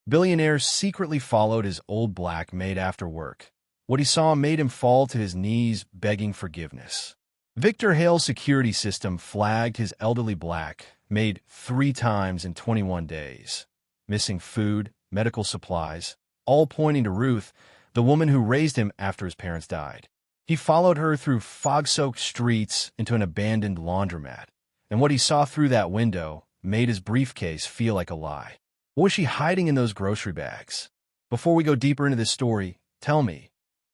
Billionaire secretly followed his old black maid after work. What he saw made him fall to his knees begging forgiveness. Victor Hale's security system flagged his elderly black maid 3 times in 21 days. Missing food, medical supplies, all pointing to Ruth, the woman who raised him after his parents died. He followed her through fog-soaked streets into an abandoned laundromat, and what he saw through that window made his briefcase feel like a lie. What was she hiding in those grocery bags? Before we go deeper into this story, tell me,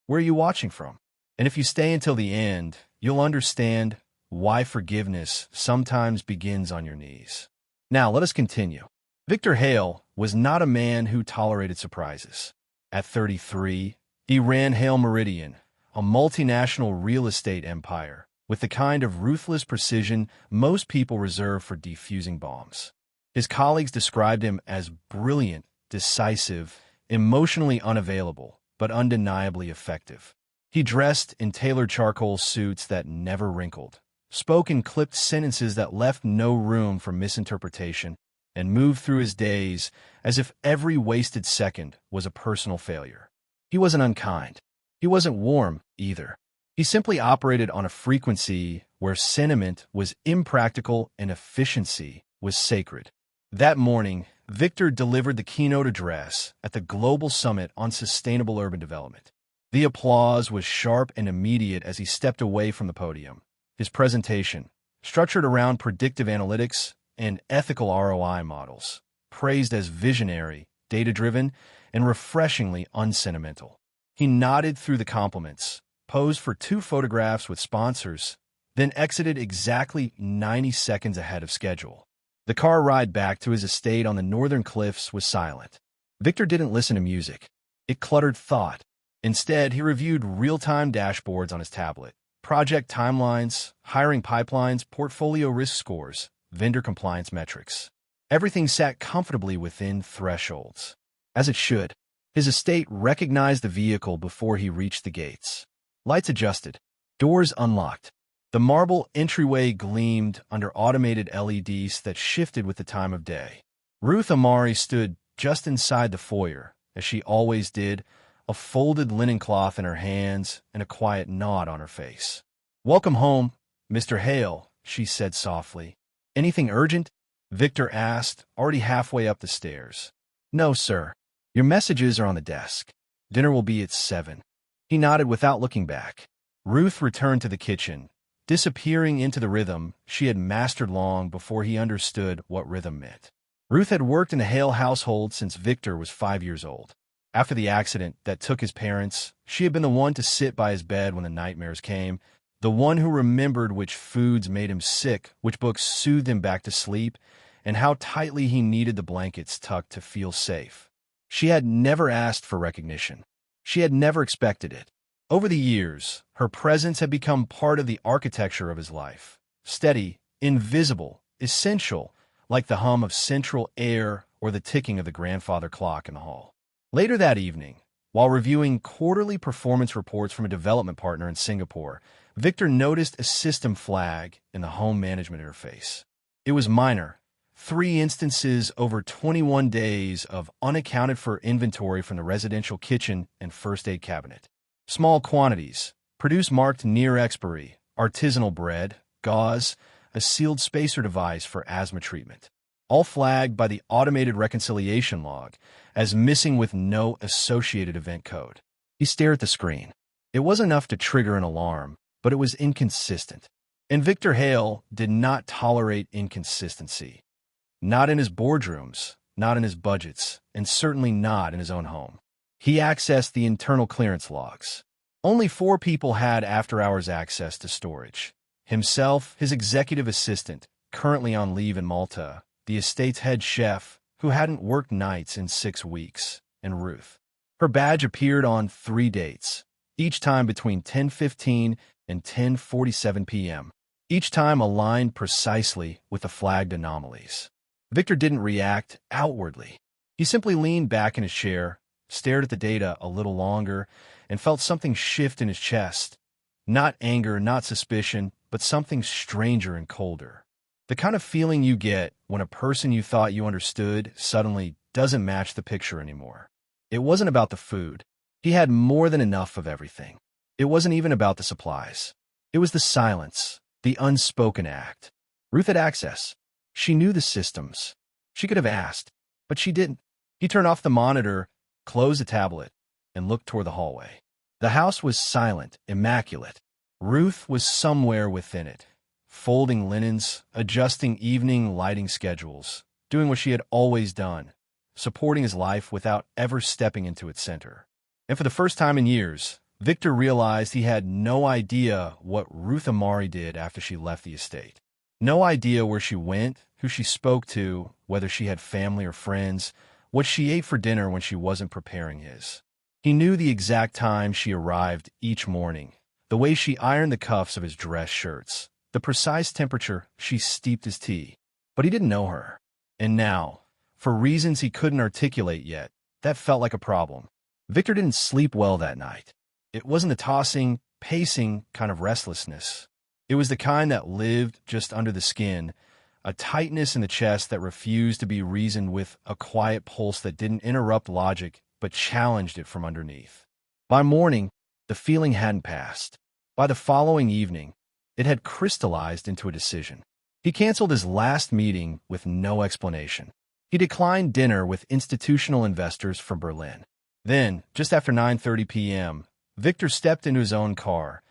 where are you watching from? And if you stay until the end, you'll understand why forgiveness sometimes begins on your knees. Now, let us continue. Victor Hale was not a man who tolerated surprises. At 33, he ran Hale Meridian, a multinational real estate empire, with the kind of ruthless precision most people reserve for defusing bombs. His colleagues described him as brilliant, decisive, emotionally unavailable, but undeniably effective. He dressed in tailored charcoal suits that never wrinkled, spoke in clipped sentences that left no room for misinterpretation, and moved through his days as if every wasted second was a personal failure. He wasn't unkind. He wasn't warm, either. He simply operated on a frequency where sentiment was impractical and efficiency was sacred. That morning, Victor delivered the keynote address at the Global Summit on Sustainable Urban Development. The applause was sharp and immediate as he stepped away from the podium. His presentation, structured around predictive analytics and ethical ROI models, praised as visionary, data-driven, and refreshingly unsentimental. He nodded through the compliments, posed for 2 photographs with sponsors, then exited exactly 90 seconds ahead of schedule. The car ride back to his estate on the northern cliffs was silent. Victor didn't listen to music. It cluttered thought. Instead, he reviewed real-time dashboards on his tablet, project timelines, hiring pipelines, portfolio risk scores, vendor compliance metrics. Everything sat comfortably within thresholds. As it should. His estate recognized the vehicle before he reached the gates. Lights adjusted. Doors unlocked. The marble entryway gleamed under automated LEDs that shifted with the time of day. Ruth Amari stood just inside the foyer, as she always did, a folded linen cloth in her hands and a quiet nod on her face. "Welcome home, Mr. Hale," she said softly. "Anything urgent?" Victor asked, already halfway up the stairs. "No, sir. Your messages are on the desk. Dinner will be at 7. He nodded without looking back. Ruth returned to the kitchen, disappearing into the rhythm she had mastered long before he understood what rhythm meant. Ruth had worked in the Hale household since Victor was 5 years old. After the accident that took his parents, she had been the one to sit by his bed when the nightmares came, the one who remembered which foods made him sick, which books soothed him back to sleep, and how tightly he needed the blankets tucked to feel safe. She had never asked for recognition. She had never expected it. Over the years, her presence had become part of the architecture of his life. Steady, invisible, essential, like the hum of central air or the ticking of the grandfather clock in the hall. Later that evening, while reviewing quarterly performance reports from a development partner in Singapore, Victor noticed a system flag in the home management interface. It was minor. 3 instances over 21 days of unaccounted-for inventory from the residential kitchen and first aid cabinet. Small quantities, produce marked near expiry, artisanal bread, gauze, a sealed spacer device for asthma treatment. All flagged by the automated reconciliation log as missing with no associated event code. He stared at the screen. It was enough to trigger an alarm, but it was inconsistent. And Victor Hale did not tolerate inconsistency. Not in his boardrooms, not in his budgets, and certainly not in his own home. He accessed the internal clearance logs. Only 4 people had after-hours access to storage. Himself, his executive assistant, currently on leave in Malta, the estate's head chef, who hadn't worked nights in 6 weeks, and Ruth. Her badge appeared on 3 dates, each time between 10:15 and 10:47 p.m., each time aligned precisely with the flagged anomalies. Victor didn't react outwardly. He simply leaned back in his chair, stared at the data a little longer, and felt something shift in his chest. Not anger, not suspicion, but something stranger and colder. The kind of feeling you get when a person you thought you understood suddenly doesn't match the picture anymore. It wasn't about the food. He had more than enough of everything. It wasn't even about the supplies. It was the silence, the unspoken act. Ruth had access. She knew the systems. She could have asked, but she didn't. He turned off the monitor, closed the tablet, and looked toward the hallway. The house was silent, immaculate. Ruth was somewhere within it, folding linens, adjusting evening lighting schedules, doing what she had always done, supporting his life without ever stepping into its center. And for the first time in years, Victor realized he had no idea what Ruth Amari did after she left the estate. No idea where she went, who she spoke to, whether she had family or friends, what she ate for dinner when she wasn't preparing his. He knew the exact time she arrived each morning, the way she ironed the cuffs of his dress shirts, the precise temperature she steeped his tea. But he didn't know her. And now, for reasons he couldn't articulate yet, that felt like a problem. Victor didn't sleep well that night. It wasn't a tossing, pacing kind of restlessness. It was the kind that lived just under the skin, a tightness in the chest that refused to be reasoned with, a quiet pulse that didn't interrupt logic but challenged it from underneath. By morning, the feeling hadn't passed. By the following evening, it had crystallized into a decision. He canceled his last meeting with no explanation. He declined dinner with institutional investors from Berlin. Then, just after 9:30 p.m., Victor stepped into his own car,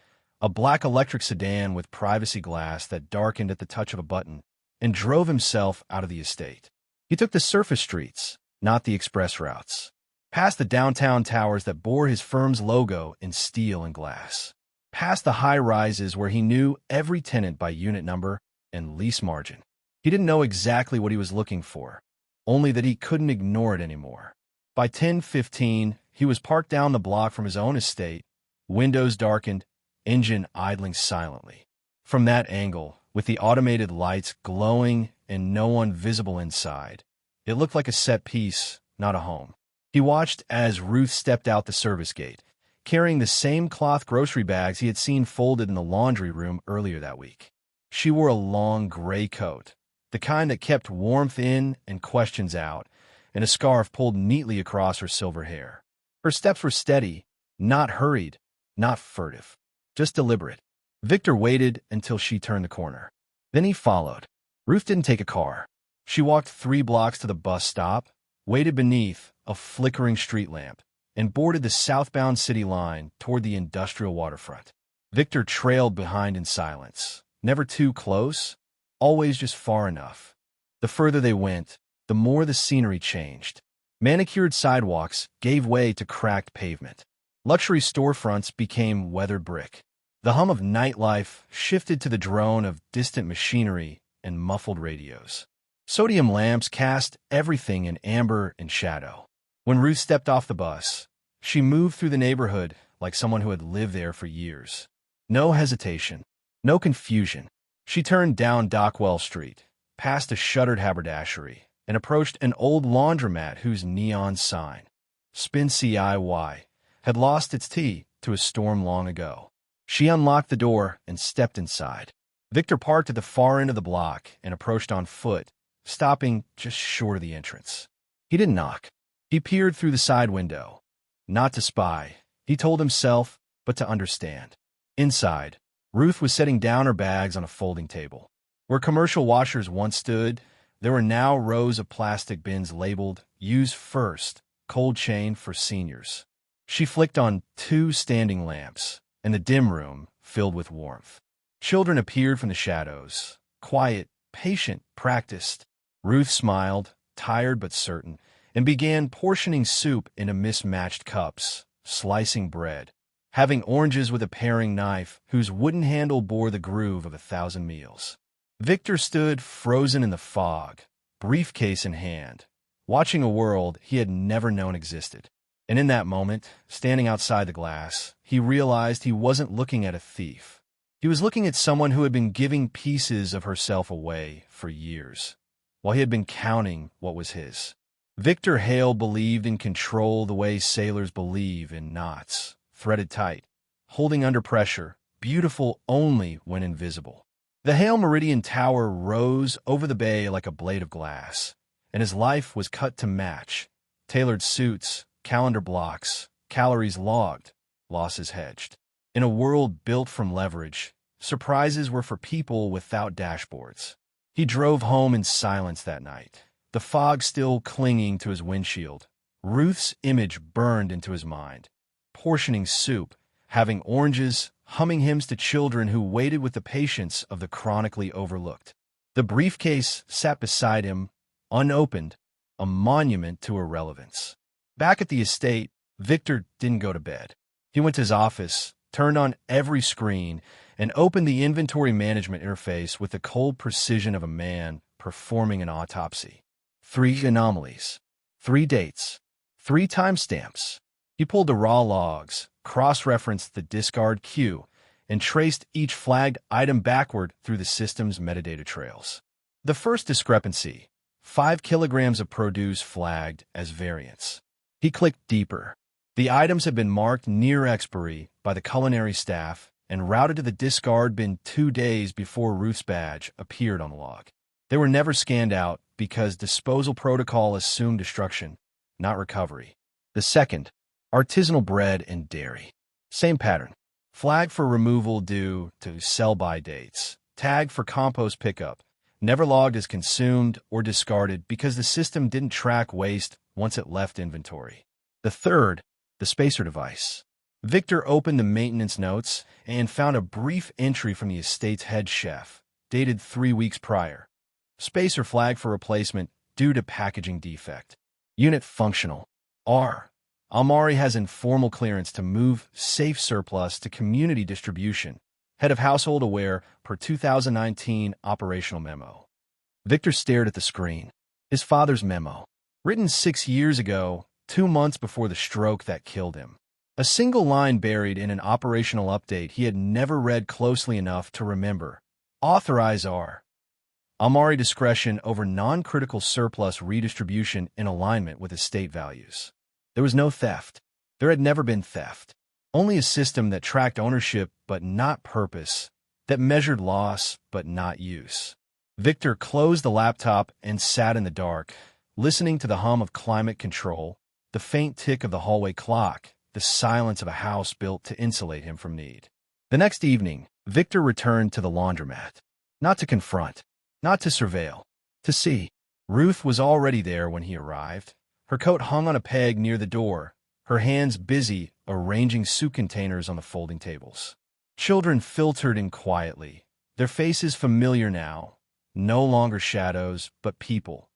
a black electric sedan with privacy glass that darkened at the touch of a button, and drove himself out of the estate. He took the surface streets, not the express routes, past the downtown towers that bore his firm's logo in steel and glass, past the high-rises where he knew every tenant by unit number and lease margin. He didn't know exactly what he was looking for, only that he couldn't ignore it anymore. By 10:15, he was parked down the block from his own estate, windows darkened, engine idling silently. From that angle, with the automated lights glowing and no one visible inside, it looked like a set piece, not a home. He watched as Ruth stepped out the service gate, carrying the same cloth grocery bags he had seen folded in the laundry room earlier that week. She wore a long gray coat, the kind that kept warmth in and questions out, and a scarf pulled neatly across her silver hair. Her steps were steady, not hurried, not furtive, just deliberate. Victor waited until she turned the corner. Then he followed. Ruth didn't take a car. She walked 3 blocks to the bus stop, waited beneath a flickering street lamp, and boarded the southbound city line toward the industrial waterfront. Victor trailed behind in silence, never too close, always just far enough. The further they went, the more the scenery changed. Manicured sidewalks gave way to cracked pavement. Luxury storefronts became weathered brick. The hum of nightlife shifted to the drone of distant machinery and muffled radios. Sodium lamps cast everything in amber and shadow. When Ruth stepped off the bus, she moved through the neighborhood like someone who had lived there for years. No hesitation, no confusion. She turned down Dockwell Street, past a shuttered haberdashery, and approached an old laundromat whose neon sign, Spin CIY, had lost its T to a storm long ago. She unlocked the door and stepped inside. Victor parked at the far end of the block and approached on foot, stopping just short of the entrance. He didn't knock. He peered through the side window. Not to spy, he told himself, but to understand. Inside, Ruth was setting down her bags on a folding table. Where commercial washers once stood, there were now rows of plastic bins labeled "Use First, Cold Chain for Seniors." She flicked on 2 standing lamps, and the dim room filled with warmth. Children appeared from the shadows, quiet, patient, practiced. Ruth smiled, tired but certain, and began portioning soup into mismatched cups, slicing bread, having oranges with a paring knife whose wooden handle bore the groove of 1,000 meals. Victor stood frozen in the fog, briefcase in hand, watching a world he had never known existed. And in that moment, standing outside the glass, he realized he wasn't looking at a thief. He was looking at someone who had been giving pieces of herself away for years, while he had been counting what was his. Victor Hale believed in control the way sailors believe in knots, threaded tight, holding under pressure, beautiful only when invisible. The Hale Meridian Tower rose over the bay like a blade of glass, and his life was cut to match. Tailored suits, calendar blocks, calories logged, losses hedged. In a world built from leverage, surprises were for people without dashboards. He drove home in silence that night, the fog still clinging to his windshield. Ruth's image burned into his mind. Portioning soup, having oranges, humming hymns to children who waited with the patience of the chronically overlooked. The briefcase sat beside him, unopened, a monument to irrelevance. Back at the estate, Victor didn't go to bed. He went to his office, turned on every screen, and opened the inventory management interface with the cold precision of a man performing an autopsy. 3 anomalies, 3 dates, 3 timestamps. He pulled the raw logs, cross-referenced the discard queue, and traced each flagged item backward through the system's metadata trails. The first discrepancy, 5 kilograms of produce flagged as variance. He clicked deeper. The items had been marked near expiry by the culinary staff and routed to the discard bin 2 days before Ruth's badge appeared on the log. They were never scanned out because disposal protocol assumed destruction, not recovery. The second, artisanal bread and dairy. Same pattern. Flag for removal due to sell-by dates. Tag for compost pickup. Never logged as consumed or discarded because the system didn't track waste once it left inventory. The third, the spacer device. Victor opened the maintenance notes and found a brief entry from the estate's head chef, dated 3 weeks prior. Spacer flag for replacement due to packaging defect. Unit functional. R. Almari has informal clearance to move safe surplus to community distribution. Head of household aware per 2019 operational memo. Victor stared at the screen. His father's memo. Written 6 years ago, 2 months before the stroke that killed him. A single line buried in an operational update he had never read closely enough to remember. Authorize R. Almari discretion over non-critical surplus redistribution in alignment with estate values. There was no theft. There had never been theft. Only a system that tracked ownership but not purpose, that measured loss but not use. Victor closed the laptop and sat in the dark, listening to the hum of climate control, the faint tick of the hallway clock, the silence of a house built to insulate him from need. The next evening, Victor returned to the laundromat. Not to confront, not to surveil, to see. Ruth was already there when he arrived. Her coat hung on a peg near the door, her hands busy arranging soup containers on the folding tables. Children filtered in quietly, their faces familiar now, no longer shadows, but people.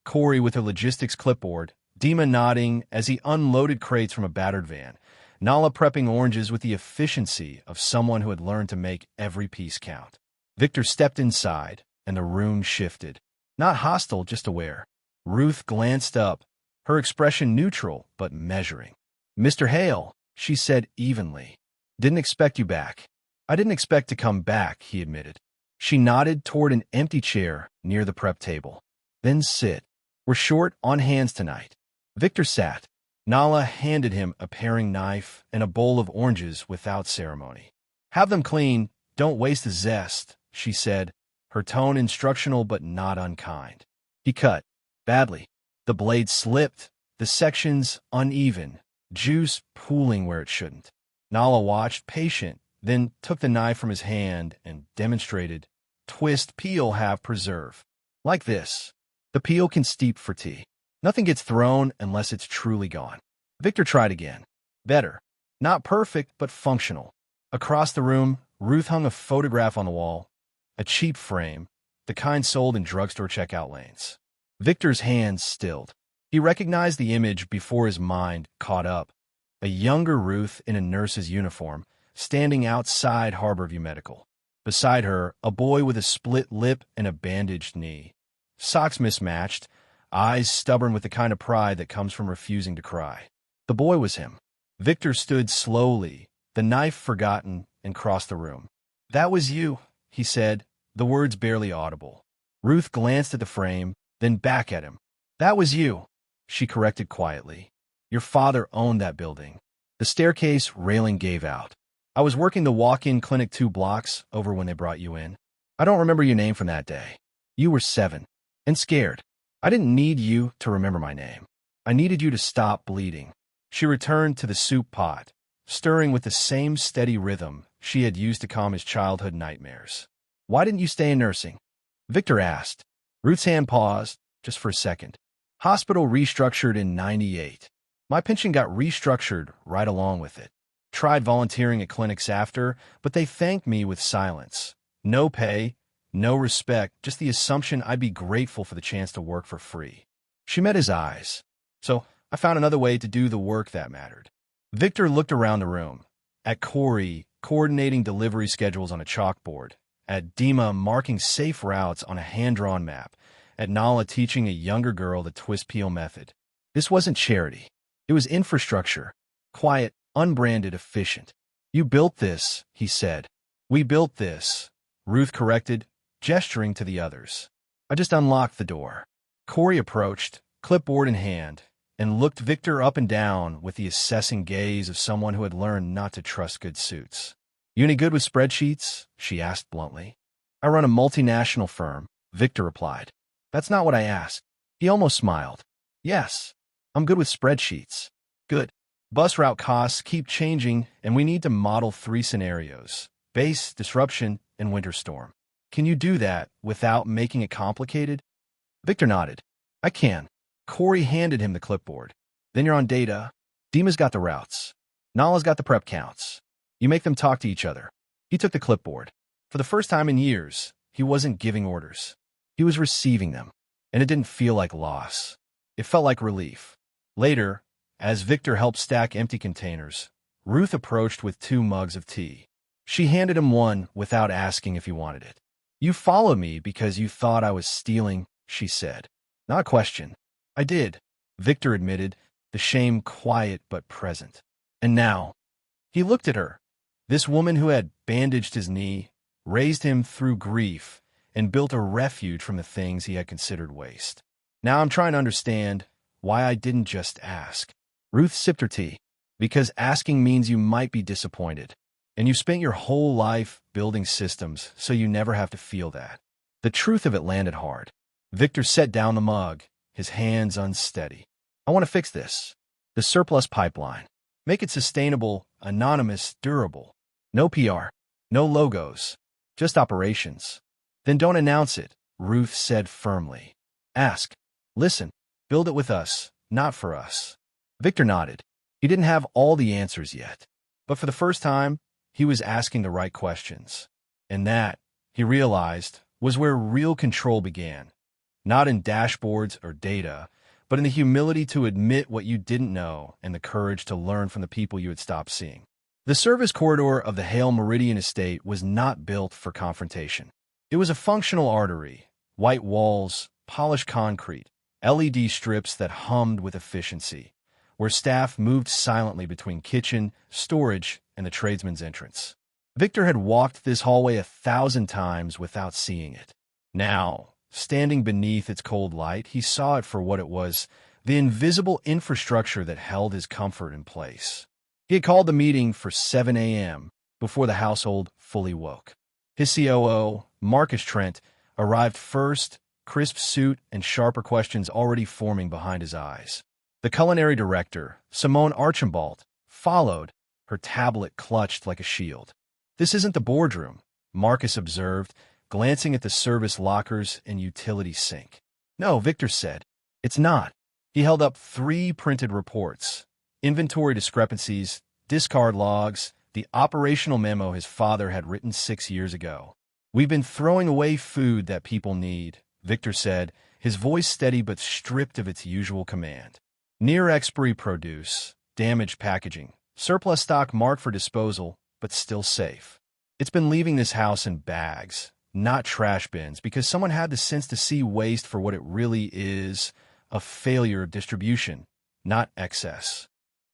Corey with a logistics clipboard, Dima nodding as he unloaded crates from a battered van, Nala prepping oranges with the efficiency of someone who had learned to make every piece count. Victor stepped inside, and the room shifted. Not hostile, just aware. Ruth glanced up, her expression neutral but measuring. "Mr. Hale," she said evenly. "Didn't expect you back." "I didn't expect to come back," he admitted. She nodded toward an empty chair near the prep table. "Then sit. We're short on hands tonight." Victor sat. Nala handed him a paring knife and a bowl of oranges without ceremony. "Have them clean. Don't waste the zest," she said, her tone instructional but not unkind. He cut. Badly. The blade slipped, the sections uneven, juice pooling where it shouldn't. Nala watched, patient, then took the knife from his hand and demonstrated, "Twist, peel, have preserve. Like this. The peel can steep for tea. Nothing gets thrown unless it's truly gone." Victor tried again. Better. Not perfect, but functional. Across the room, Ruth hung a photograph on the wall, a cheap frame, the kind sold in drugstore checkout lanes. Victor's hands stilled. He recognized the image before his mind caught up. A younger Ruth in a nurse's uniform, standing outside Harborview Medical. Beside her, a boy with a split lip and a bandaged knee. Socks mismatched, eyes stubborn with the kind of pride that comes from refusing to cry. The boy was him. Victor stood slowly, the knife forgotten, and crossed the room. "That was you," he said, the words barely audible. Ruth glanced at the frame, then back at him. "That was you," she corrected quietly. "Your father owned that building." The staircase railing gave out. "I was working the walk-in clinic 2 blocks over when they brought you in. I don't remember your name from that day. You were 7. And scared. I didn't need you to remember my name. I needed you to stop bleeding. She returned to the soup pot, stirring with the same steady rhythm she had used to calm his childhood nightmares. Why didn't you stay in nursing? Victor asked. Ruth's hand paused, just for a second. Hospital restructured in '98. My pension got restructured right along with it. Tried volunteering at clinics after, but they thanked me with silence. No pay, no respect, just the assumption I'd be grateful for the chance to work for free. She met his eyes. So I found another way to do the work that mattered. Victor looked around the room. At Corey, coordinating delivery schedules on a chalkboard. At Dima, marking safe routes on a hand-drawn map. At Nala, teaching a younger girl the twist-peel method. This wasn't charity. It was infrastructure. Quiet, unbranded, efficient. You built this, he said. We built this, Ruth corrected, gesturing to the others. I just unlocked the door. Corey approached, clipboard in hand, and looked Victor up and down with the assessing gaze of someone who had learned not to trust good suits. You any good with spreadsheets? She asked bluntly. I run a multinational firm, Victor replied. That's not what I asked. He almost smiled. Yes, I'm good with spreadsheets. Good. Bus route costs keep changing, and we need to model 3 scenarios: base, disruption, and winter storm. Can you do that without making it complicated? Victor nodded. I can. Corey handed him the clipboard. Then you're on data. Dima's got the routes. Nala's got the prep counts. You make them talk to each other. He took the clipboard. For the first time in years, he wasn't giving orders. He was receiving them, and it didn't feel like loss. It felt like relief. Later, as Victor helped stack empty containers, Ruth approached with 2 mugs of tea. She handed him one without asking if he wanted it. You followed me because you thought I was stealing, she said. Not a question. I did, Victor admitted, the shame quiet but present. And now, he looked at her, this woman who had bandaged his knee, raised him through grief, and built a refuge from the things he had considered waste. Now I'm trying to understand why I didn't just ask. Ruth sipped her tea. Because asking means you might be disappointed. And you spent your whole life building systems so you never have to feel that. The truth of it landed hard. Victor set down the mug, his hands unsteady. I want to fix this. The surplus pipeline. Make it sustainable, anonymous, durable. No PR. No logos. Just operations. Then don't announce it, Ruth said firmly. Ask. Listen. Build it with us, not for us. Victor nodded. He didn't have all the answers yet. But for the first time, he was asking the right questions. And that, he realized, was where real control began. Not in dashboards or data, but in the humility to admit what you didn't know and the courage to learn from the people you had stopped seeing. The service corridor of the Hale Meridian estate was not built for confrontation. It was a functional artery, white walls, polished concrete, LED strips that hummed with efficiency, where staff moved silently between kitchen, storage, and the tradesman's entrance. Victor had walked this hallway 1,000 times without seeing it. Now, standing beneath its cold light, he saw it for what it was, the invisible infrastructure that held his comfort in place. He had called the meeting for 7 a.m. before the household fully woke. His COO, Marcus Trent, arrived first, crisp suit and sharper questions already forming behind his eyes. The culinary director, Simone Archibald, followed, her tablet clutched like a shield. This isn't the boardroom, Marcus observed, glancing at the service lockers and utility sink. No, Victor said. It's not. He held up 3 printed reports. Inventory discrepancies, discard logs, the operational memo his father had written 6 years ago. We've been throwing away food that people need, Victor said, his voice steady but stripped of its usual command. Near-expiry produce, damaged packaging, surplus stock marked for disposal, but still safe. It's been leaving this house in bags, not trash bins, because someone had the sense to see waste for what it really is, a failure of distribution, not excess.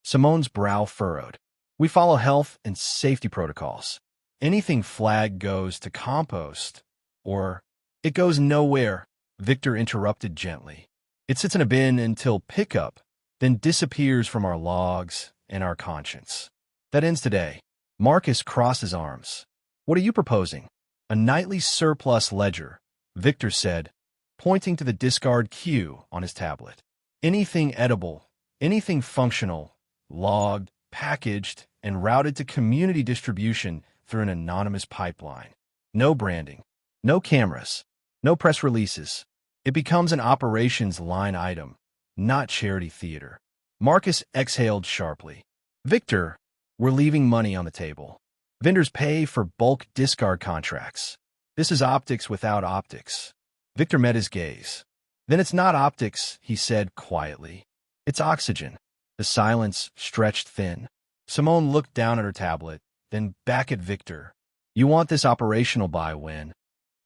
Simone's brow furrowed. We follow health and safety protocols. Anything flagged goes to compost, or it goes nowhere, Victor interrupted gently. It sits in a bin until pickup, then disappears from our logs and our conscience. That ends today. Marcus crossed his arms. What are you proposing? A nightly surplus ledger, Victor said, pointing to the discard queue on his tablet. Anything edible, anything functional, logged, packaged, and routed to community distribution through an anonymous pipeline. No branding, no cameras, no press releases. It becomes an operations line item, not charity theater. Marcus exhaled sharply. Victor, we're leaving money on the table. Vendors pay for bulk discard contracts. This is optics without optics. Victor met his gaze. Then it's not optics, he said quietly. It's oxygen. The silence stretched thin. Simone looked down at her tablet, then back at Victor. You want this operational by when?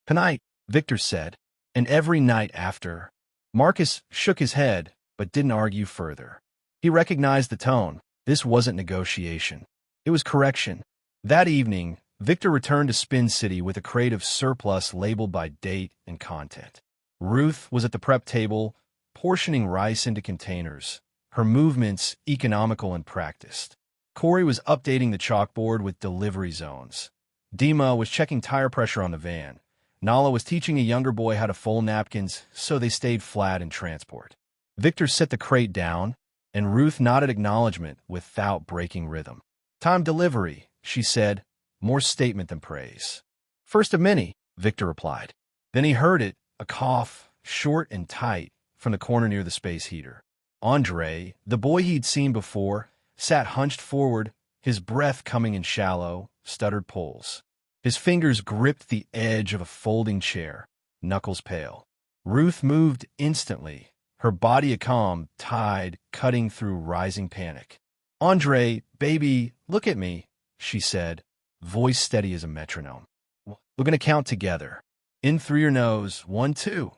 Tonight, Victor said, and every night after. Marcus shook his head, but didn't argue further. He recognized the tone. This wasn't negotiation. It was correction. That evening, Victor returned to Spin City with a crate of surplus labeled by date and content. Ruth was at the prep table, portioning rice into containers, her movements economical and practiced. Corey was updating the chalkboard with delivery zones. Dima was checking tire pressure on the van. Nala was teaching a younger boy how to fold napkins so they stayed flat in transport. Victor set the crate down, and Ruth nodded acknowledgement without breaking rhythm. Time delivery, she said, more statement than praise. First of many, Victor replied. Then he heard it, a cough, short and tight, from the corner near the space heater. Andre, the boy he'd seen before, sat hunched forward, his breath coming in shallow, stuttered pulls. His fingers gripped the edge of a folding chair, knuckles pale. Ruth moved instantly, her body a calm tide cutting through rising panic. Andre, baby, look at me, she said, voice steady as a metronome. We're going to count together. In through your nose, 1, 2.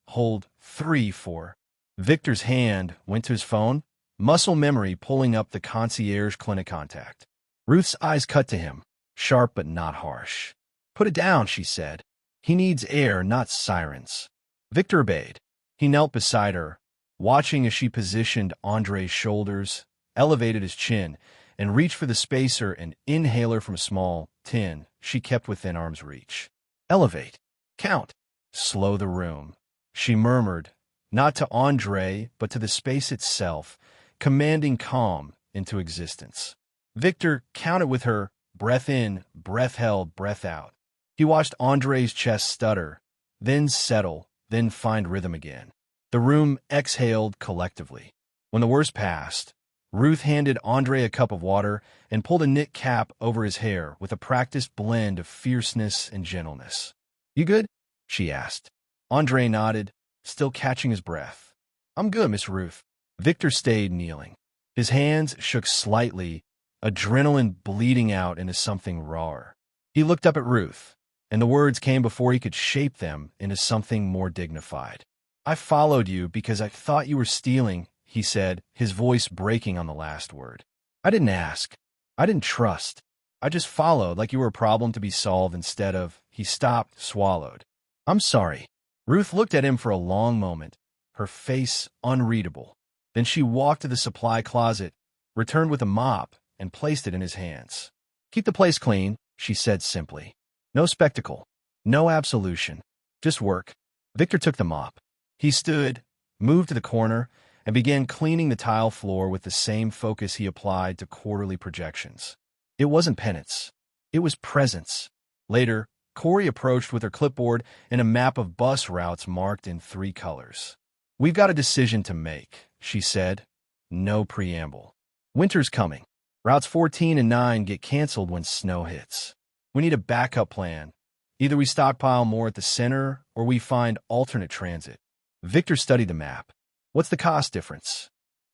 Hold 3, 4. Victor's hand went to his phone, muscle memory pulling up the concierge clinic contact. Ruth's eyes cut to him, sharp but not harsh. Put it down, she said. He needs air, not sirens. Victor obeyed. He knelt beside her, watching as she positioned Andre's shoulders, elevated his chin, and reached for the spacer and inhaler from a small tin she kept within arm's reach. Elevate. Count. Slow the room. She murmured, not to Andre, but to the space itself, commanding calm into existence. Victor counted with her, breath in, breath held, breath out. He watched Andre's chest stutter, then settle, then find rhythm again. The room exhaled collectively. When the worst passed, Ruth handed Andre a cup of water and pulled a knit cap over his hair with a practiced blend of fierceness and gentleness. You good? She asked. Andre nodded, still catching his breath. I'm good, Miss Ruth. Victor stayed kneeling. His hands shook slightly, adrenaline bleeding out into something rawer. He looked up at Ruth, and the words came before he could shape them into something more dignified. I followed you because I thought you were stealing, he said, his voice breaking on the last word. I didn't ask. I didn't trust. I just followed like you were a problem to be solved instead of, he stopped, swallowed. I'm sorry. Ruth looked at him for a long moment, her face unreadable. Then she walked to the supply closet, returned with a mop, and placed it in his hands. Keep the place clean, she said simply. No spectacle, no absolution, just work. Victor took the mop. He stood, moved to the corner, and began cleaning the tile floor with the same focus he applied to quarterly projections. It wasn't penance. It was presence. Later, Corey approached with her clipboard and a map of bus routes marked in 3 colors. We've got a decision to make, she said. No preamble. Winter's coming. Routes 14 and 9 get canceled when snow hits. We need a backup plan. Either we stockpile more at the center or we find alternate transit. Victor studied the map. What's the cost difference?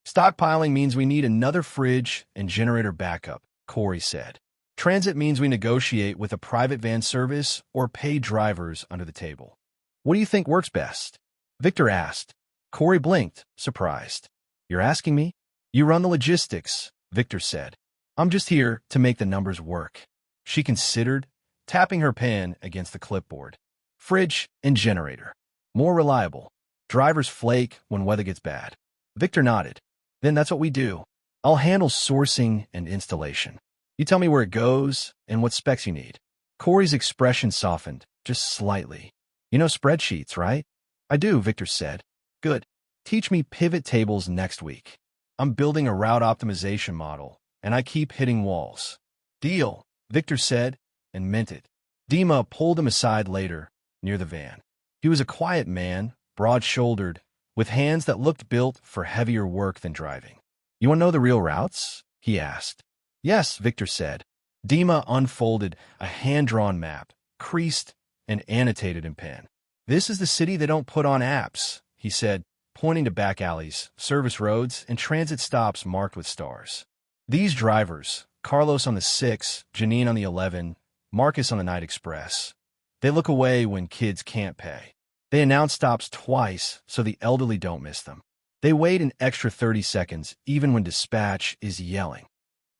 Stockpiling means we need another fridge and generator backup, Corey said. Transit means we negotiate with a private van service or pay drivers under the table. What do you think works best? Victor asked. Corey blinked, surprised. You're asking me? You run the logistics, Victor said. I'm just here to make the numbers work. She considered, tapping her pen against the clipboard. Fridge and generator. More reliable. Drivers flake when weather gets bad. Victor nodded. Then that's what we do. I'll handle sourcing and installation. You tell me where it goes and what specs you need. Corey's expression softened, just slightly. You know spreadsheets, right? I do, Victor said. Good. Teach me pivot tables next week. I'm building a route optimization model, and I keep hitting walls. Deal, Victor said, and meant it. Dima pulled him aside later, near the van. He was a quiet man, broad-shouldered, with hands that looked built for heavier work than driving. You want to know the real routes? He asked. Yes, Victor said. Dima unfolded a hand-drawn map, creased and annotated in pen. This is the city they don't put on apps, he said, pointing to back alleys, service roads, and transit stops marked with stars. These drivers, Carlos on the 6, Janine on the 11, Marcus on the Night Express, they look away when kids can't pay. They announce stops twice so the elderly don't miss them. They wait an extra 30 seconds even when dispatch is yelling.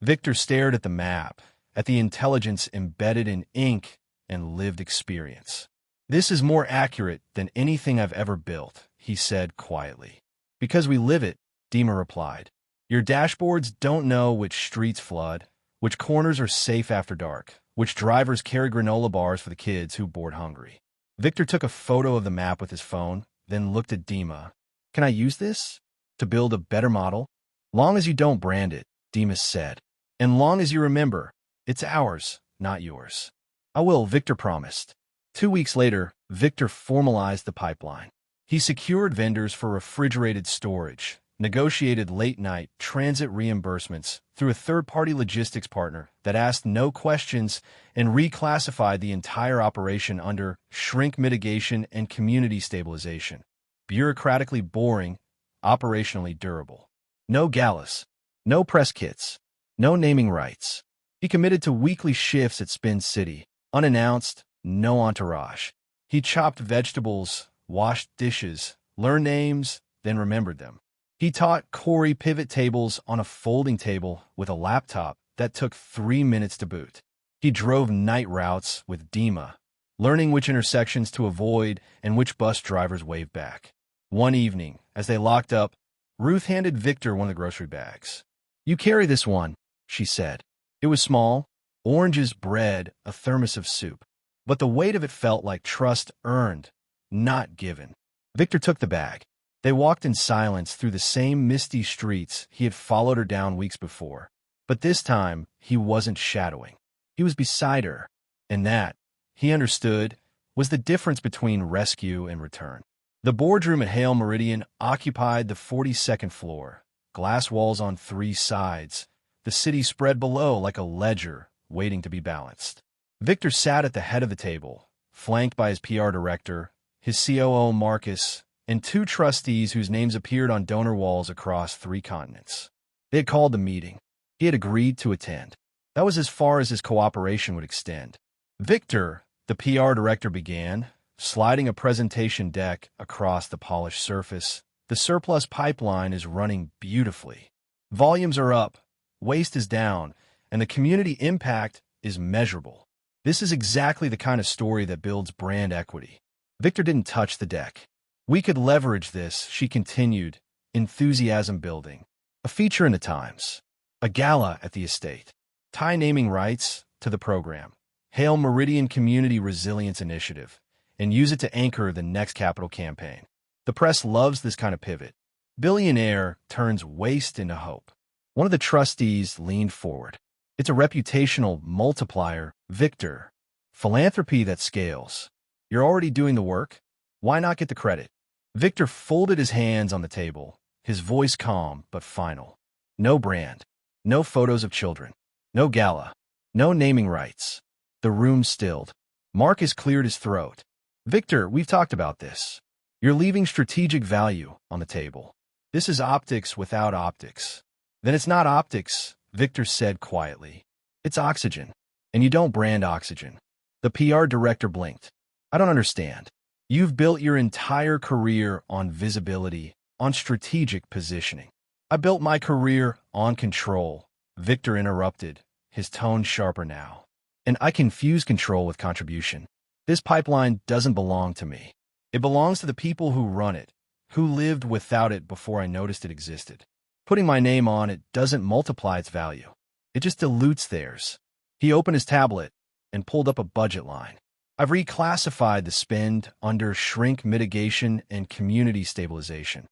Victor stared at the map, at the intelligence embedded in ink and lived experience. This is more accurate than anything I've ever built, he said quietly. Because we live it, Dima replied. Your dashboards don't know which streets flood, which corners are safe after dark, which drivers carry granola bars for the kids who board hungry. Victor took a photo of the map with his phone, then looked at Dima. Can I use this? To build a better model? Long as you don't brand it, Dima said. And long as you remember, it's ours, not yours. I will, Victor promised. 2 weeks later, Victor formalized the pipeline. He secured vendors for refrigerated storage, negotiated late-night transit reimbursements through a third-party logistics partner that asked no questions, and reclassified the entire operation under shrink mitigation and community stabilization. Bureaucratically boring, operationally durable. No galas, no press kits, no naming rights. He committed to weekly shifts at Spin City, unannounced, no entourage. He chopped vegetables, washed dishes, learned names, then remembered them. He taught Corey pivot tables on a folding table with a laptop that took 3 minutes to boot. He drove night routes with Dima, learning which intersections to avoid and which bus drivers waved back. One evening, as they locked up, Ruth handed Victor one of the grocery bags. You carry this one, she said. It was small, oranges, bread, a thermos of soup. But the weight of it felt like trust earned, not given. Victor took the bag. They walked in silence through the same misty streets he had followed her down weeks before. But this time, he wasn't shadowing. He was beside her. And that, he understood, was the difference between rescue and return. The boardroom at Hale Meridian occupied the 42nd floor, glass walls on 3 sides, the city spread below like a ledger waiting to be balanced. Victor sat at the head of the table, flanked by his PR director, his COO Marcus, and 2 trustees whose names appeared on donor walls across 3 continents. They had called the meeting. He had agreed to attend. That was as far as his cooperation would extend. Victor, the PR director, began, sliding a presentation deck across the polished surface. The surplus pipeline is running beautifully. Volumes are up, waste is down, and the community impact is measurable. This is exactly the kind of story that builds brand equity. Victor didn't touch the deck. We could leverage this, she continued, enthusiasm building. A feature in the Times. A gala at the estate. Tie naming rights to the program. Hail Meridian Community Resilience Initiative. And use it to anchor the next capital campaign. The press loves this kind of pivot. Billionaire turns waste into hope. One of the trustees leaned forward. It's a reputational multiplier, Victor. Philanthropy that scales. You're already doing the work. Why not get the credit? Victor folded his hands on the table, his voice calm but final. No brand. No photos of children. No gala. No naming rights. The room stilled. Marcus cleared his throat. Victor, we've talked about this. You're leaving strategic value on the table. This is optics without optics. Then it's not optics, Victor said quietly. It's oxygen. And you don't brand oxygen. The PR director blinked. I don't understand. You've built your entire career on visibility, on strategic positioning. I built my career on control, Victor interrupted, his tone sharper now. And I confuse control with contribution. This pipeline doesn't belong to me. It belongs to the people who run it, who lived without it before I noticed it existed. Putting my name on it doesn't multiply its value. It just dilutes theirs. He opened his tablet and pulled up a budget line. I've reclassified the spend under shrink mitigation and community stabilization.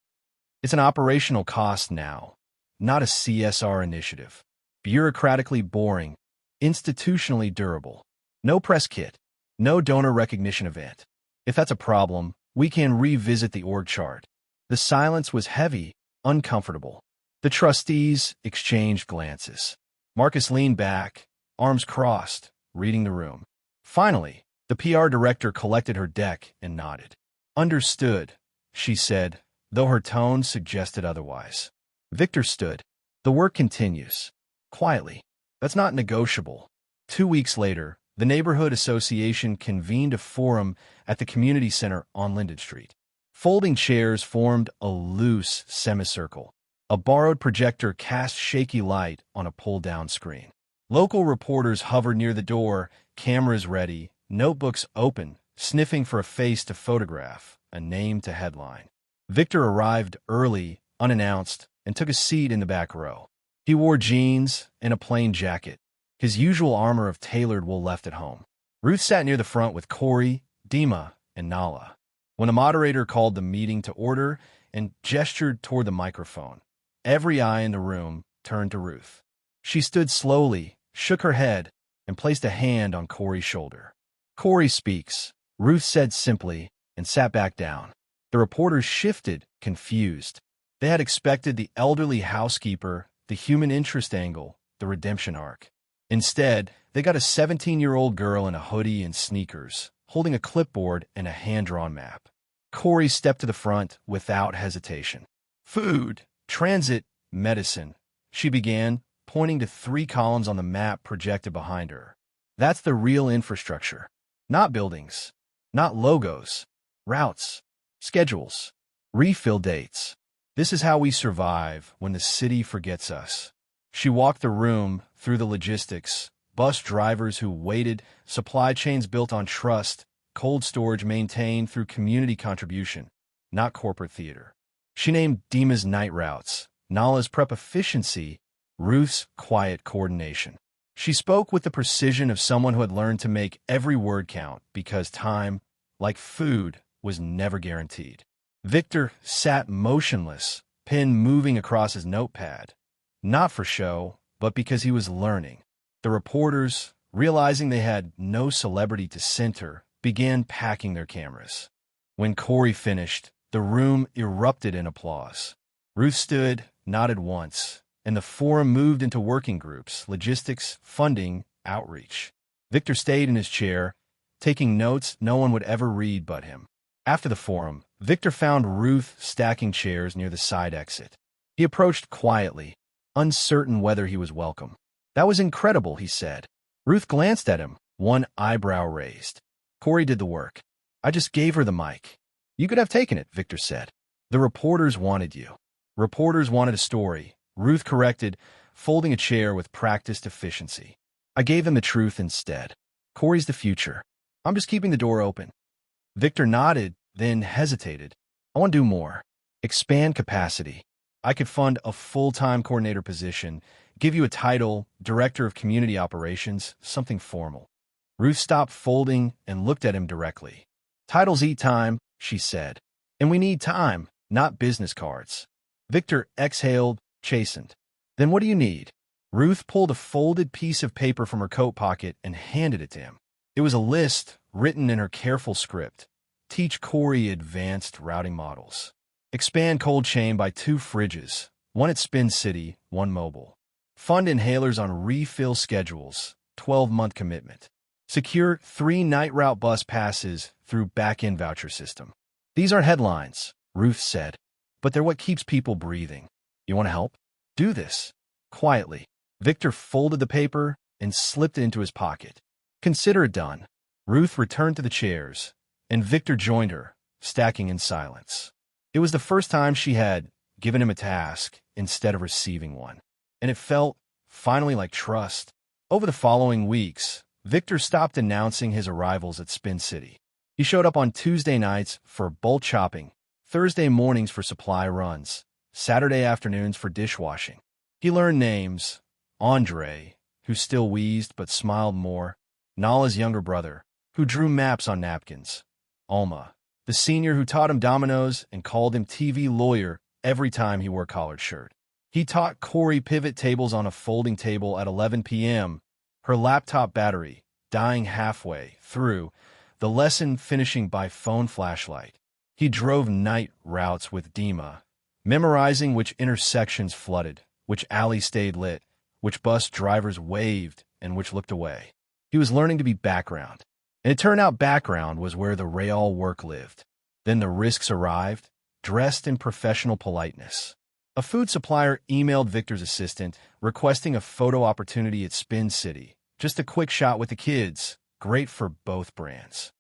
It's an operational cost now, not a CSR initiative. Bureaucratically boring, institutionally durable. No press kit, no donor recognition event. If that's a problem, we can revisit the org chart. The silence was heavy, uncomfortable. The trustees exchanged glances. Marcus leaned back, arms crossed, reading the room. Finally, the PR director collected her deck and nodded. Understood, she said, though her tone suggested otherwise. Victor stood. The work continues. Quietly. That's not negotiable. 2 weeks later, the neighborhood association convened a forum at the community center on Linden Street. Folding chairs formed a loose semicircle. A borrowed projector cast shaky light on a pull-down screen. Local reporters hovered near the door, cameras ready, notebooks open, sniffing for a face to photograph, a name to headline. Victor arrived early, unannounced, and took a seat in the back row. He wore jeans and a plain jacket, his usual armor of tailored wool left at home. Ruth sat near the front with Corey, Dima, and Nala. When the moderator called the meeting to order and gestured toward the microphone, every eye in the room turned to Ruth. She stood slowly, shook her head, and placed a hand on Corey's shoulder. Corey speaks, Ruth said simply, and sat back down. The reporters shifted, confused. They had expected the elderly housekeeper, the human interest angle, the redemption arc. Instead, they got a 17-year-old girl in a hoodie and sneakers, holding a clipboard and a hand-drawn map. Corey stepped to the front without hesitation. Food, transit, medicine, she began, pointing to 3 columns on the map projected behind her. That's the real infrastructure. Not buildings, not logos, routes, schedules, refill dates. This is how we survive when the city forgets us. She walked the room through the logistics, bus drivers who waited, supply chains built on trust, cold storage maintained through community contribution, not corporate theater. She named Dima's night routes, Nala's prep efficiency, Ruth's quiet coordination. She spoke with the precision of someone who had learned to make every word count because time, like food, was never guaranteed. Victor sat motionless, pen moving across his notepad. Not for show, but because he was learning. The reporters, realizing they had no celebrity to center, began packing their cameras. When Corey finished, the room erupted in applause. Ruth stood, nodded once, and the forum moved into working groups, logistics, funding, outreach. Victor stayed in his chair, taking notes no one would ever read but him. After the forum, Victor found Ruth stacking chairs near the side exit. He approached quietly, uncertain whether he was welcome. That was incredible, he said. Ruth glanced at him, one eyebrow raised. Corey did the work. I just gave her the mic. You could have taken it, Victor said. The reporters wanted you. Reporters wanted a story, Ruth corrected, folding a chair with practiced efficiency. I gave them the truth instead. Corey's the future. I'm just keeping the door open. Victor nodded, then hesitated. I want to do more. Expand capacity. I could fund a full-time coordinator position, give you a title, Director of Community Operations, something formal. Ruth stopped folding and looked at him directly. Titles eat time, she said. And we need time, not business cards. Victor exhaled, chastened. Then what do you need? Ruth pulled a folded piece of paper from her coat pocket and handed it to him. It was a list written in her careful script. Teach Corey advanced routing models. Expand cold chain by 2 fridges, one at Spin City, one mobile. Fund inhalers on refill schedules, 12-month commitment. Secure 3 night route bus passes through back-end voucher system. These are headlines, Ruth said, but they're what keeps people breathing. You want to help? Do this. Quietly, Victor folded the paper and slipped it into his pocket. Consider it done. Ruth returned to the chairs, and Victor joined her, stacking in silence. It was the first time she had given him a task instead of receiving one, and it felt, finally, like trust. Over the following weeks, Victor stopped announcing his arrivals at Spin City. He showed up on Tuesday nights for bulk shopping, Thursday mornings for supply runs, Saturday afternoons for dishwashing. He learned names: Andre, who still wheezed but smiled more; Nala's younger brother, who drew maps on napkins. Alma, the senior who taught him dominoes and called him TV lawyer every time he wore a collared shirt. He taught Corey pivot tables on a folding table at 11 p.m., her laptop battery dying halfway through, the lesson finishing by phone flashlight. He drove night routes with Dima, memorizing which intersections flooded, which alley stayed lit, which bus drivers waved, and which looked away. He was learning to be background. And it turned out background was where the real work lived. Then the risks arrived, dressed in professional politeness. A food supplier emailed Victor's assistant, requesting a photo opportunity at Spin City. Just a quick shot with the kids, great for both brands.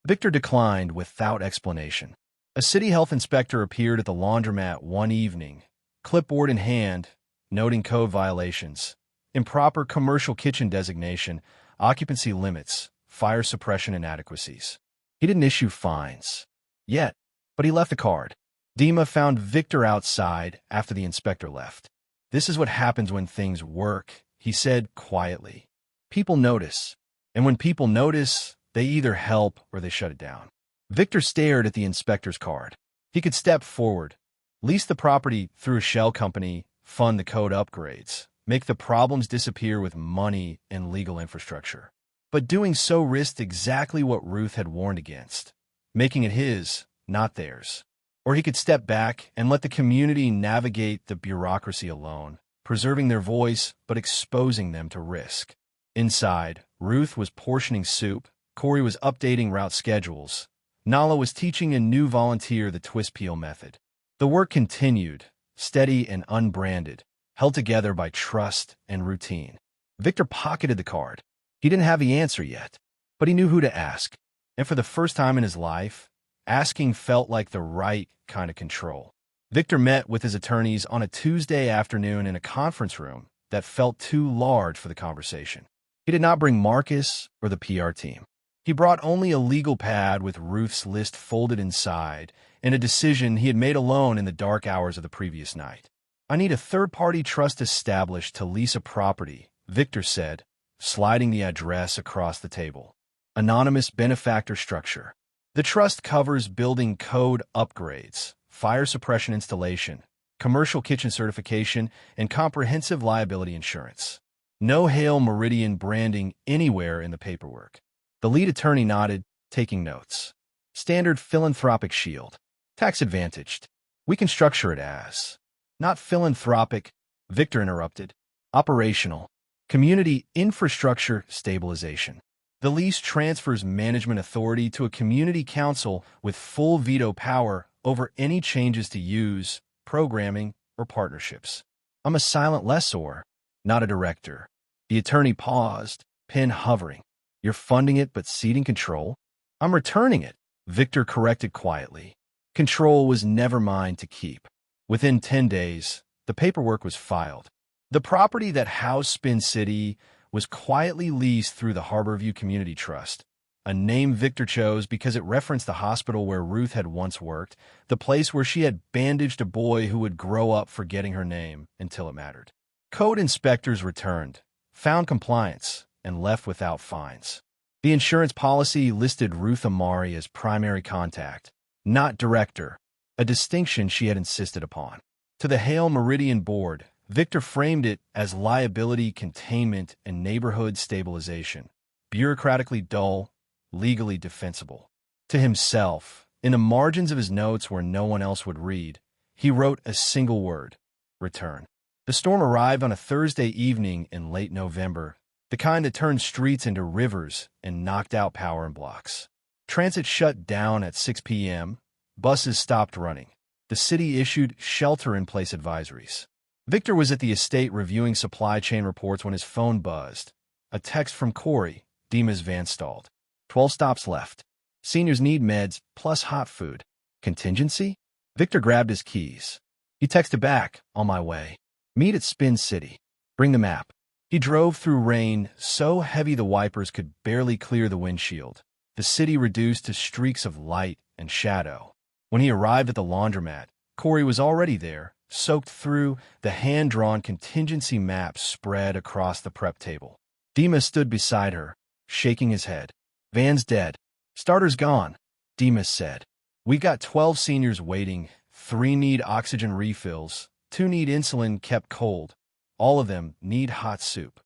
Victor declined without explanation. A city health inspector appeared at the laundromat one evening, clipboard in hand, noting code violations, improper commercial kitchen designation, occupancy limits, fire suppression inadequacies. He didn't issue fines yet, but he left a card. Dima found Victor outside after the inspector left. "This is what happens when things work," he said quietly. "People notice, and when people notice, they either help or they shut it down." Victor stared at the inspector's card. He could step forward, lease the property through a shell company, fund the code upgrades, make the problems disappear with money and legal infrastructure. But doing so risked exactly what Ruth had warned against, making it his, not theirs. Or he could step back and let the community navigate the bureaucracy alone, preserving their voice but exposing them to risk. Inside, Ruth was portioning soup, Corey was updating route schedules, Nala was teaching a new volunteer the twist peel method. The work continued, steady and unbranded, held together by trust and routine. Victor pocketed the card. He didn't have the answer yet, but he knew who to ask. And for the first time in his life, asking felt like the right kind of control. Victor met with his attorneys on a Tuesday afternoon in a conference room that felt too large for the conversation. He did not bring Marcus or the PR team. He brought only a legal pad with Ruth's list folded inside and a decision he had made alone in the dark hours of the previous night. "I need a third-party trust established to lease a property," Victor said, sliding the address across the table. "Anonymous benefactor structure. The trust covers building code upgrades, fire suppression installation, commercial kitchen certification, and comprehensive liability insurance. No Hail Meridian branding anywhere in the paperwork." The lead attorney nodded, taking notes. "Standard philanthropic shield. Tax-advantaged. We can structure it as..." "Not philanthropic," Victor interrupted. "Operational. Community infrastructure stabilization. The lease transfers management authority to a community council with full veto power over any changes to use, programming, or partnerships. I'm a silent lessor, not a director." The attorney paused, pen hovering. "You're funding it but ceding control?" "I'm returning it," Victor corrected quietly. Control was never mine to keep. Within 10 days, the paperwork was filed. The property that housed Spin City was quietly leased through the Harborview Community Trust, a name Victor chose because it referenced the hospital where Ruth had once worked, the place where she had bandaged a boy who would grow up forgetting her name until it mattered. Code inspectors returned, found compliance, and left without fines. The insurance policy listed Ruth Amari as primary contact, not director, a distinction she had insisted upon. To the Hail Meridian board, Victor framed it as liability containment and neighborhood stabilization, bureaucratically dull, legally defensible. To himself, in the margins of his notes where no one else would read, he wrote a single word: return. The storm arrived on a Thursday evening in late November, the kind that turned streets into rivers and knocked out power in blocks. Transit shut down at 6 p.m., buses stopped running. The city issued shelter-in-place advisories. Victor was at the estate reviewing supply chain reports when his phone buzzed. A text from Corey, Dima's van stalled. 12 stops left. Seniors need meds plus hot food. Contingency? Victor grabbed his keys. He texted back, "On my way. Meet at Spin City. Bring the map." He drove through rain so heavy the wipers could barely clear the windshield, the city reduced to streaks of light and shadow. When he arrived at the laundromat, Corey was already there, soaked through, the hand-drawn contingency map spread across the prep table. Dima stood beside her, shaking his head. Van's dead. Starter's gone, Demas said. We got 12 seniors waiting. 3 need oxygen refills. 2 need insulin kept cold. All of them need hot soup.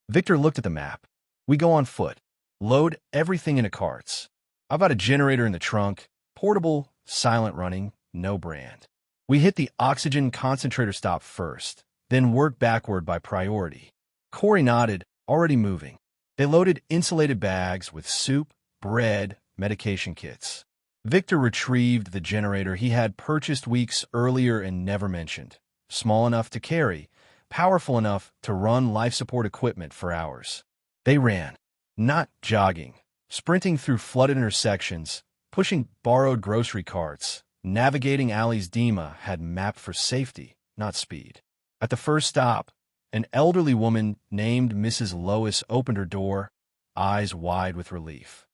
Victor looked at the map. We go on foot. Load everything into carts. I've got a generator in the trunk. Portable, silent running, no brand. We hit the oxygen concentrator stop first, then work backward by priority. Corey nodded, already moving. They loaded insulated bags with soup, bread, medication kits. Victor retrieved the generator he had purchased weeks earlier and never mentioned. Small enough to carry, powerful enough to run life support equipment for hours. They ran, not jogging, sprinting through flooded intersections, pushing borrowed grocery carts, navigating alleys Dima had mapped for safety, not speed. At the first stop, an elderly woman named Mrs. Lois opened her door, eyes wide with relief.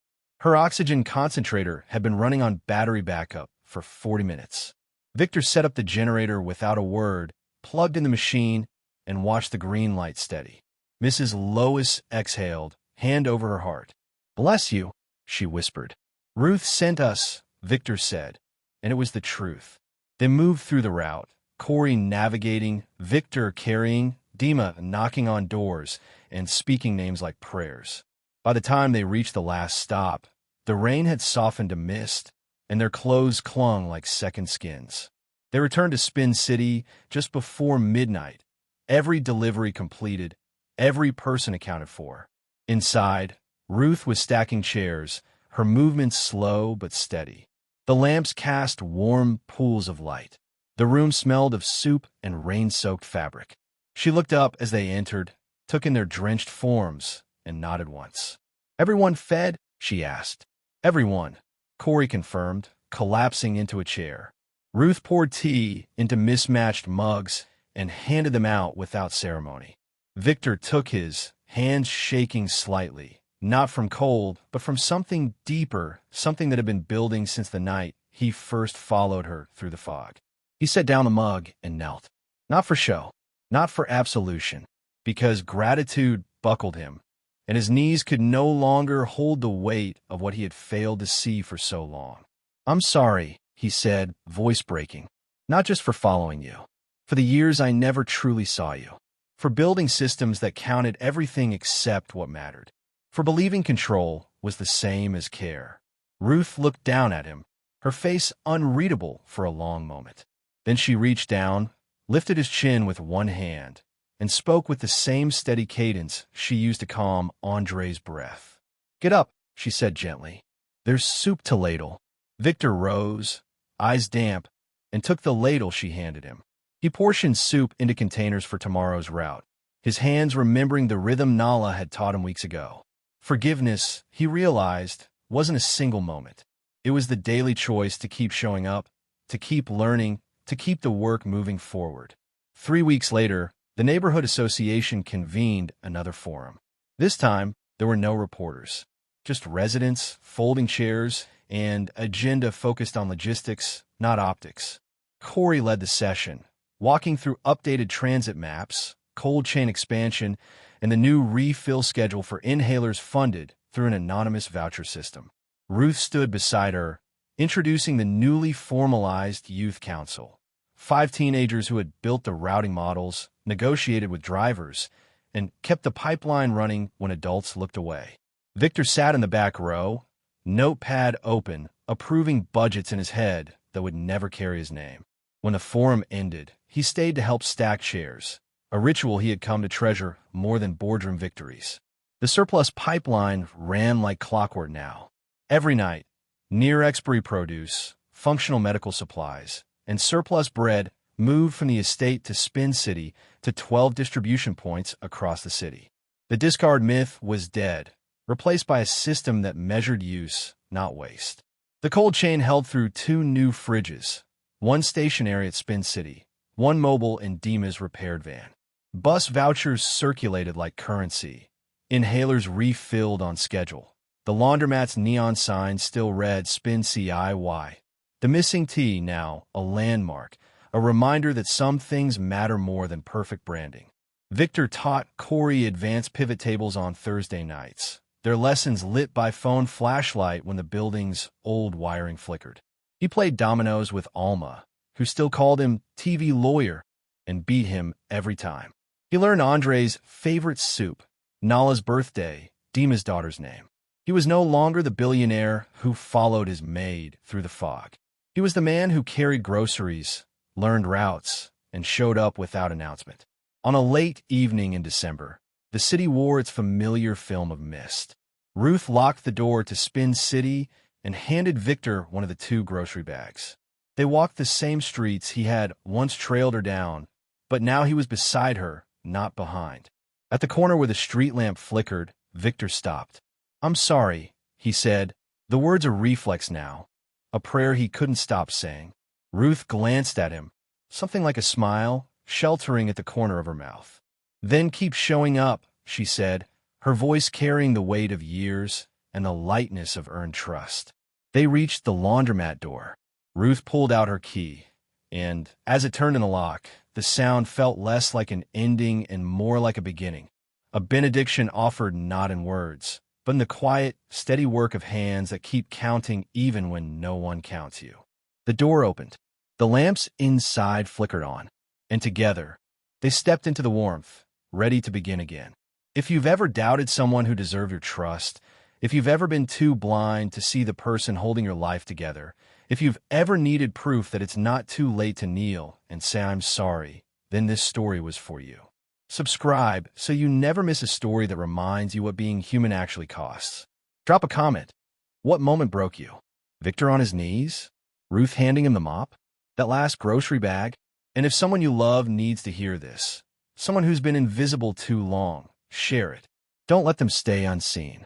Her oxygen concentrator had been running on battery backup for 40 minutes. Victor set up the generator without a word, plugged in the machine, and watched the green light steady. Mrs. Lois exhaled, hand over her heart. "Bless you," she whispered. "Ruth sent us," Victor said, and it was the truth. They moved through the route, Corey navigating, Victor carrying, Dima knocking on doors and speaking names like prayers. By the time they reached the last stop, the rain had softened to mist, and their clothes clung like second skins. They returned to Spin City just before midnight, every delivery completed, every person accounted for. Inside, Ruth was stacking chairs, her movements slow but steady. The lamps cast warm pools of light. The room smelled of soup and rain-soaked fabric. She looked up as they entered, took in their drenched forms, and nodded once. "Everyone fed?" she asked. "Everyone," Corey confirmed, collapsing into a chair. Ruth poured tea into mismatched mugs and handed them out without ceremony. Victor took his, hands shaking slightly, not from cold, but from something deeper, something that had been building since the night he first followed her through the fog. He set down the mug and knelt. Not for show, not for absolution, because gratitude buckled him, and his knees could no longer hold the weight of what he had failed to see for so long. "I'm sorry," he said, voice breaking, "not just for following you, for the years I never truly saw you, for building systems that counted everything except what mattered, for believing control was the same as care." Ruth looked down at him, her face unreadable for a long moment. Then she reached down, lifted his chin with one hand, and spoke with the same steady cadence she used to calm Andre's breath. "Get up," she said gently. "There's soup to ladle." Victor rose, eyes damp, and took the ladle she handed him. He portioned soup into containers for tomorrow's route, his hands remembering the rhythm Nala had taught him weeks ago. Forgiveness, he realized, wasn't a single moment. It was the daily choice to keep showing up, to keep learning, to keep the work moving forward. 3 weeks later, the neighborhood association convened another forum. This time, there were no reporters, just residents, folding chairs, and agenda focused on logistics, not optics. Corey led the session, walking through updated transit maps, cold chain expansion, and the new refill schedule for inhalers funded through an anonymous voucher system. Ruth stood beside her, introducing the newly formalized Youth Council. 5 teenagers who had built the routing models, negotiated with drivers, and kept the pipeline running when adults looked away. Victor sat in the back row, notepad open, approving budgets in his head that would never carry his name. When the forum ended, he stayed to help stack chairs, a ritual he had come to treasure more than boardroom victories. The surplus pipeline ran like clockwork now. Every night, near-expiry produce, functional medical supplies, and surplus bread moved from the estate to Spin City to 12 distribution points across the city. The discard myth was dead, replaced by a system that measured use, not waste. The cold chain held through 2 new fridges, one stationary at Spin City, one mobile in Dima's repaired van. Bus vouchers circulated like currency, inhalers refilled on schedule. The laundromat's neon sign still read Spin CIY. The missing T now a landmark, a reminder that some things matter more than perfect branding. Victor taught Corey advanced pivot tables on Thursday nights, their lessons lit by phone flashlight when the building's old wiring flickered. He played dominoes with Alma, who still called him TV lawyer, and beat him every time. He learned Andre's favorite soup, Nala's birthday, Dima's daughter's name. He was no longer the billionaire who followed his maid through the fog. He was the man who carried groceries, learned routes, and showed up without announcement. On a late evening in December, the city wore its familiar film of mist. Ruth locked the door to Spin City and handed Victor one of the 2 grocery bags. They walked the same streets he had once trailed her down, but now he was beside her, not behind. At the corner where the street lamp flickered, Victor stopped. "I'm sorry," he said, the words a reflex now, a prayer he couldn't stop saying. Ruth glanced at him, something like a smile, sheltering at the corner of her mouth. "Then keep showing up," she said, her voice carrying the weight of years and the lightness of earned trust. They reached the laundromat door. Ruth pulled out her key, and, as it turned in the lock, the sound felt less like an ending and more like a beginning. A benediction offered not in words, but in the quiet, steady work of hands that keep counting even when no one counts you. The door opened. The lamps inside flickered on, and together, they stepped into the warmth, ready to begin again. If you've ever doubted someone who deserved your trust, if you've ever been too blind to see the person holding your life together, if you've ever needed proof that it's not too late to kneel and say I'm sorry, then this story was for you. Subscribe so you never miss a story that reminds you what being human actually costs. Drop a comment. What moment broke you? Victor on his knees? Ruth handing him the mop? That last grocery bag? And if someone you love needs to hear this, someone who's been invisible too long, share it. Don't let them stay unseen.